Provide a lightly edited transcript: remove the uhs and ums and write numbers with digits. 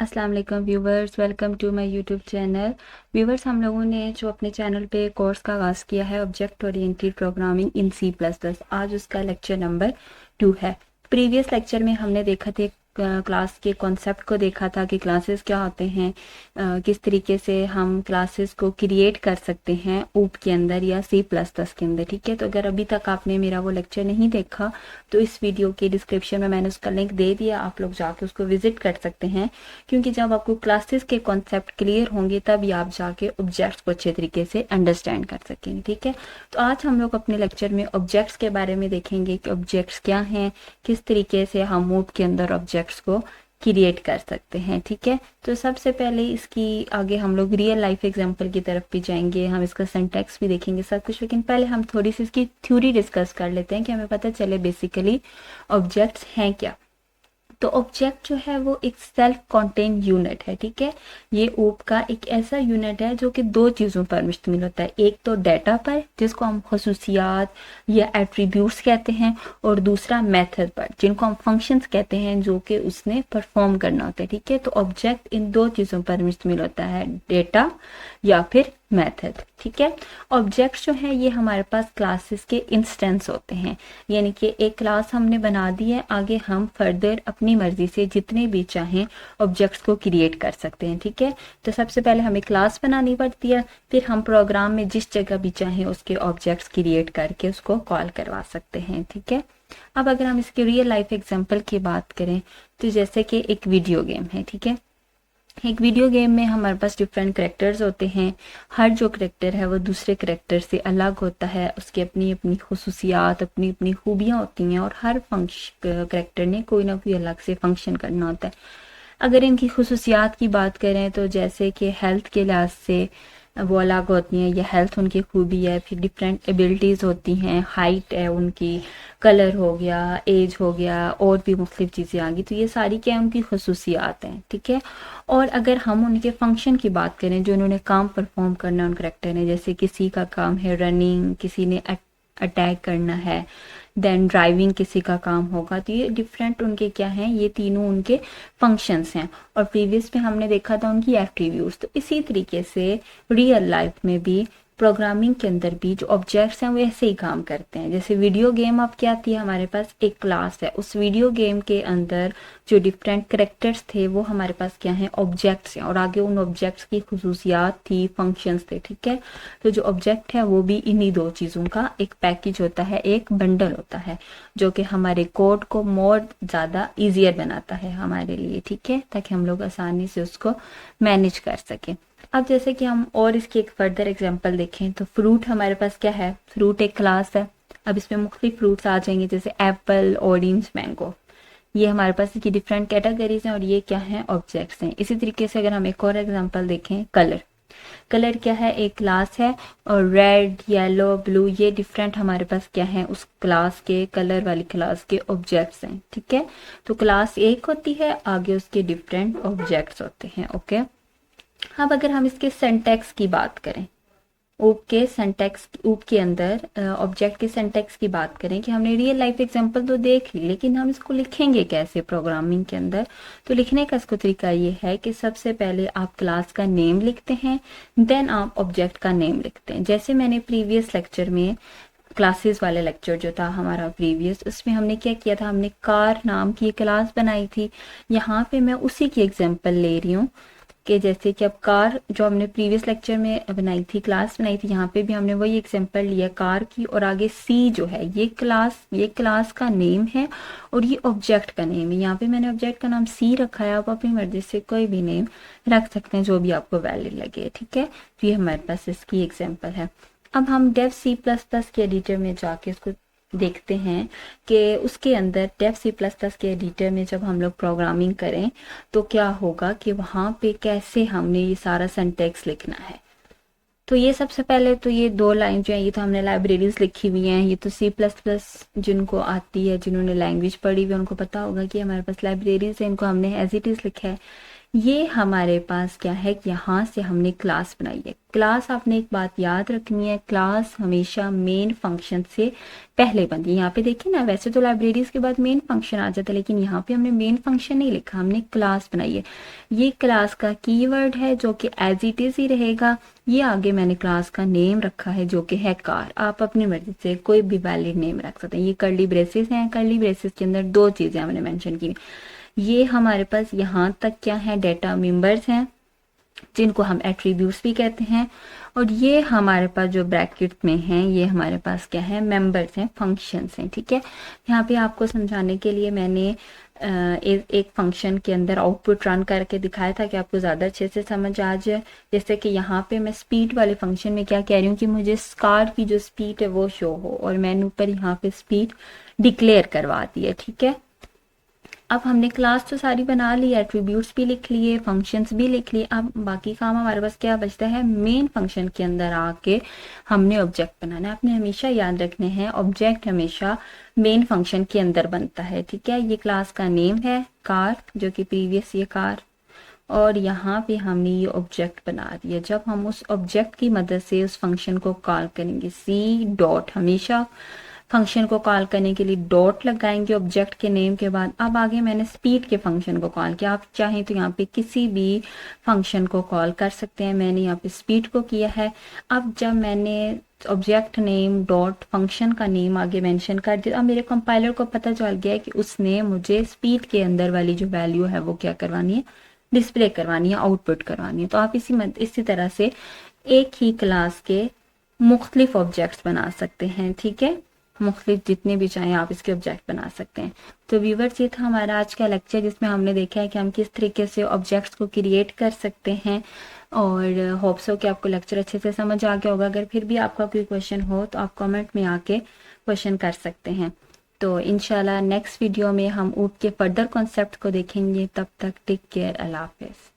अस्सलाम वालेकुम viewers, welcome to my YouTube channel. Viewers, हम लोगों ने जो अपने चैनल पे कोर्स का आगाज़ किया है object oriented programming in C plus plus, आज उसका लेक्चर नंबर 2 है। प्रीवियस लेक्चर में हमने देखा थे क्लास के कॉन्सेप्ट को देखा था कि क्लासेस क्या होते हैं, किस तरीके से हम क्लासेस को क्रिएट कर सकते हैं ऊप के अंदर या सी प्लस प्लस के अंदर। ठीक है, तो अगर अभी तक आपने मेरा वो लेक्चर नहीं देखा तो इस वीडियो के डिस्क्रिप्शन में मैंने उसका लिंक दे दिया, आप लोग जाके उसको विजिट कर सकते हैं। क्योंकि जब आपको क्लासेस के कॉन्सेप्ट क्लियर होंगे तभी आप जाके ऑब्जेक्ट्स को अच्छे तरीके से अंडरस्टैंड कर सकेंगे। ठीक है, तो आज हम लोग अपने लेक्चर में ऑब्जेक्ट्स के बारे में देखेंगे कि ऑब्जेक्ट्स क्या हैं, किस तरीके से हम मूव के अंदर ऑब्जेक्ट्स को क्रिएट कर सकते हैं। ठीक है, तो सबसे पहले इसकी आगे हम लोग रियल लाइफ एग्जांपल की तरफ भी जाएंगे, हम इसका सिंटैक्स भी देखेंगे सब कुछ, लेकिन पहले हम थोड़ी सी इसकी थ्योरी डिस्कस कर लेते हैं कि हमें पता चले बेसिकली ऑब्जेक्ट्स हैं क्या। तो ऑब्जेक्ट जो है वो एक सेल्फ कॉन्टेन यूनिट है। ठीक है, ये ओप का एक ऐसा यूनिट है जो कि दो चीज़ों पर मुश्तमिल होता है, एक तो डाटा पर जिसको हम खसूसियात या एट्रीब्यूट्स कहते हैं, और दूसरा मेथड पर जिनको हम फंक्शंस कहते हैं जो कि उसने परफॉर्म करना होता है। ठीक है, तो ऑब्जेक्ट इन दो चीज़ों पर मुश्तमिल होता है, डेटा या फिर मेथड। ठीक है, ऑब्जेक्ट्स जो है ये हमारे पास क्लासेस के इंस्टेंस होते हैं, यानी कि एक क्लास हमने बना दी है, आगे हम फर्दर अपनी मर्जी से जितने भी चाहें ऑब्जेक्ट्स को क्रिएट कर सकते हैं। ठीक है, तो सबसे पहले हमें क्लास बनानी पड़ती है, फिर हम प्रोग्राम में जिस जगह भी चाहें उसके ऑब्जेक्ट्स क्रिएट करके उसको कॉल करवा सकते हैं। ठीक है, अब अगर हम इसके रियल लाइफ एग्जांपल की बात करें तो जैसे कि एक वीडियो गेम है। ठीक है, एक वीडियो गेम में हमारे पास डिफरेंट करेक्टर्स होते हैं, हर जो करेक्टर है वो दूसरे करेक्टर से अलग होता है, उसकी अपनी अपनी खुसूसियात, अपनी अपनी खूबियाँ होती हैं, और हर करेक्टर ने कोई ना कोई अलग से फंक्शन करना होता है। अगर इनकी खुसूसियात की बात करें तो जैसे कि हेल्थ के लिहाज से वो अलग होती हैं, ये हेल्थ उनकी खूबी है, फिर डिफरेंट एबिलिटीज़ होती हैं, हाइट है उनकी, कलर हो गया, एज हो गया, और भी मुख्तलिफ चीज़ें आ गई, तो ये सारी क्या है उनकी खसूसियात हैं। ठीक है, और अगर हम उनके फंक्शन की बात करें जो उन्होंने काम परफॉर्म करना है उन करेक्टर ने, जैसे किसी का काम है रनिंग, किसी ने अटैक करना है, देन ड्राइविंग किसी का काम होगा, तो ये डिफरेंट उनके क्या हैं, ये तीनों उनके फंक्शंस हैं। और प्रीवियस में हमने देखा था उनकी एट्रीब्यूट्स। तो इसी तरीके से रियल लाइफ में भी प्रोग्रामिंग के अंदर भी जो ऑब्जेक्ट्स हैं वो ऐसे ही काम करते हैं। जैसे वीडियो गेम अब क्या थी, हमारे पास एक क्लास है, उस वीडियो गेम के अंदर जो डिफरेंट करेक्टर्स थे वो हमारे पास क्या हैं, ऑब्जेक्ट्स हैं, और आगे उन ऑब्जेक्ट्स की खुसूसियात थी, फंक्शंस थे। ठीक है, तो जो ऑब्जेक्ट है वो भी इन्हीं दो चीज़ों का एक पैकेज होता है, एक बंडल होता है, जो कि हमारे कोड को मोर ज़्यादा ईजियर बनाता है हमारे लिए। ठीक है, ताकि हम लोग आसानी से उसको मैनेज कर सकें। अब जैसे कि हम और इसकी एक फर्दर एग्जांपल देखें तो फ्रूट हमारे पास क्या है, फ्रूट एक क्लास है। अब इसमें मुख्तलिफ फ्रूट्स आ जाएंगे जैसे एप्पल, ऑरेंज, मैंगो, ये हमारे पास इसकी डिफरेंट कैटेगरीज हैं, और ये क्या है, ऑब्जेक्ट्स हैं। इसी तरीके से अगर हम एक और एग्जांपल देखें, कलर, कलर क्या है, एक क्लास है, और रेड, येलो, ब्लू, ये डिफरेंट हमारे पास क्या है, उस क्लास के, कलर वाली क्लास के ऑब्जेक्ट्स हैं। ठीक है, तो क्लास एक होती है, आगे उसके डिफरेंट ऑब्जेक्ट्स होते हैं। ओके, अब अगर हम इसके सिंटैक्स की बात करें, ऊप के सिंटैक्स, ऊप के अंदर ऑब्जेक्ट के सिंटैक्स की बात करें, कि हमने रियल लाइफ एग्जांपल तो देख ली, लेकिन हम इसको लिखेंगे कैसे प्रोग्रामिंग के अंदर। तो लिखने का इसको तरीका ये है कि सबसे पहले आप क्लास का नेम लिखते हैं, देन आप ऑब्जेक्ट का नेम लिखते हैं। जैसे मैंने प्रीवियस लेक्चर में, क्लासेस वाले लेक्चर जो था हमारा प्रीवियस, उसमें हमने क्या किया था, हमने कार नाम की क्लास बनाई थी। यहाँ पे मैं उसी की एग्जांपल ले रही हूँ कि जैसे कि अब कार जो हमने प्रीवियस लेक्चर में बनाई थी, क्लास बनाई थी, यहाँ पे भी हमने वही एग्जांपल लिया कार की, और आगे सी जो है ये क्लास का नेम है, और ये ऑब्जेक्ट का नेम है। यहाँ पे मैंने ऑब्जेक्ट का नाम सी रखा है, आप अपनी मर्जी से कोई भी नेम रख सकते हैं जो भी आपको वैलिड लगे। ठीक है, तो ये हमारे पास इसकी एग्जाम्पल है। अब हम डेव सी प्लस प्लस के एडिटर में जाके इसको देखते हैं कि उसके अंदर डेव सी प्लस प्लस के एडिटर में जब हम लोग प्रोग्रामिंग करें तो क्या होगा, कि वहाँ पे कैसे हमने ये सारा सिंटैक्स लिखना है। तो ये सबसे पहले तो ये दो लाइन जो है, ये तो हमने लाइब्रेरीज लिखी हुई हैं, ये तो सी प्लस प्लस जिनको आती है, जिन्होंने लैंग्वेज पढ़ी हुई है उनको पता होगा कि हमारे पास लाइब्रेरीज है, इनको हमने एज इट इज़ लिखा है। ये हमारे पास क्या है कि यहाँ से हमने क्लास बनाई है। क्लास आपने एक बात याद रखनी है, क्लास हमेशा मेन फंक्शन से पहले बनती है। यहाँ पे देखिए ना, वैसे तो लाइब्रेरीज के बाद मेन फंक्शन आ जाता है, लेकिन यहाँ पे हमने मेन फंक्शन नहीं लिखा, हमने क्लास बनाई है। ये क्लास का कीवर्ड है जो कि एज इट इज ही रहेगा। ये आगे मैंने क्लास का नेम रखा है जो कि है कार। आप अपनी मर्जी से कोई भी वैलिड नेम रख सकते हैं। ये कर्ली ब्रेसेस हैं, कर्ली ब्रेसेस के अंदर दो चीजें हमने मेंशन की। ये हमारे पास यहाँ तक क्या है, डेटा मेंबर्स हैं जिनको हम एट्रीब्यूट्स भी कहते हैं। और ये हमारे पास जो ब्रैकेट में हैं, ये हमारे पास क्या है, मेंबर्स हैं, फंक्शंस हैं। ठीक है, यहाँ पे आपको समझाने के लिए मैंने एक फंक्शन के अंदर आउटपुट रन करके दिखाया था कि आपको ज़्यादा अच्छे से समझ आ जाए। जैसे कि यहाँ पे मैं स्पीड वाले फंक्शन में क्या कह रही हूँ कि मुझे कार की जो स्पीड है वो शो हो, और मैंने ऊपर यहाँ पे स्पीड डिक्लेयर करवा दी है। ठीक है, अब हमने क्लास तो सारी बना ली, एट्रीब्यूट्स भी लिख लिए, फंक्शंस भी लिख लिए। अब बाकी काम हमारे पास क्या बचता है, मेन फंक्शन के अंदर आके हमने ऑब्जेक्ट बनाना है। आपने हमेशा याद रखने हैं, ऑब्जेक्ट हमेशा मेन फंक्शन के अंदर बनता है। ठीक है, ये क्लास का नेम है कार, जो कि प्रीवियस ये कार, और यहाँ पे हमने ये ऑब्जेक्ट बना दिया। जब हम उस ऑब्जेक्ट की मदद से उस फंक्शन को कॉल करेंगे, सी डॉट, हमेशा फंक्शन को कॉल करने के लिए डॉट लगाएंगे ऑब्जेक्ट के नेम के बाद। अब आगे मैंने स्पीड के फंक्शन को कॉल किया, आप चाहें तो यहाँ पे किसी भी फंक्शन को कॉल कर सकते हैं, मैंने यहाँ पे स्पीड को किया है। अब जब मैंने ऑब्जेक्ट नेम डॉट फंक्शन का नेम आगे मेंशन कर दिया, अब मेरे कंपाइलर को पता चल गया है कि उसने मुझे स्पीड के अंदर वाली जो वैल्यू है वो क्या करवानी है, डिस्प्ले करवानी है, आउटपुट करवानी है। तो आप इसी तरह से एक ही क्लास के मुख्तलिफ ऑब्जेक्ट्स बना सकते हैं। ठीक है, मुख्तलिफ जितने भी चाहें आप इसके ऑब्जेक्ट बना सकते हैं। तो व्यूवर्स, ये था हमारा आज का लेक्चर, जिसमें हमने देखा है कि हम किस तरीके से ऑब्जेक्ट्स को क्रिएट कर सकते हैं। और होप्स हो कि आपको लेक्चर अच्छे से समझ आ गया होगा। अगर फिर भी आपका कोई क्वेश्चन हो तो आप कमेंट में आके क्वेश्चन कर सकते हैं। तो इंशाल्लाह नेक्स्ट वीडियो में हम ऊट के फर्दर कॉन्सेप्ट को देखेंगे। तब तक टेक केयर, अल्लाह हाफिज़।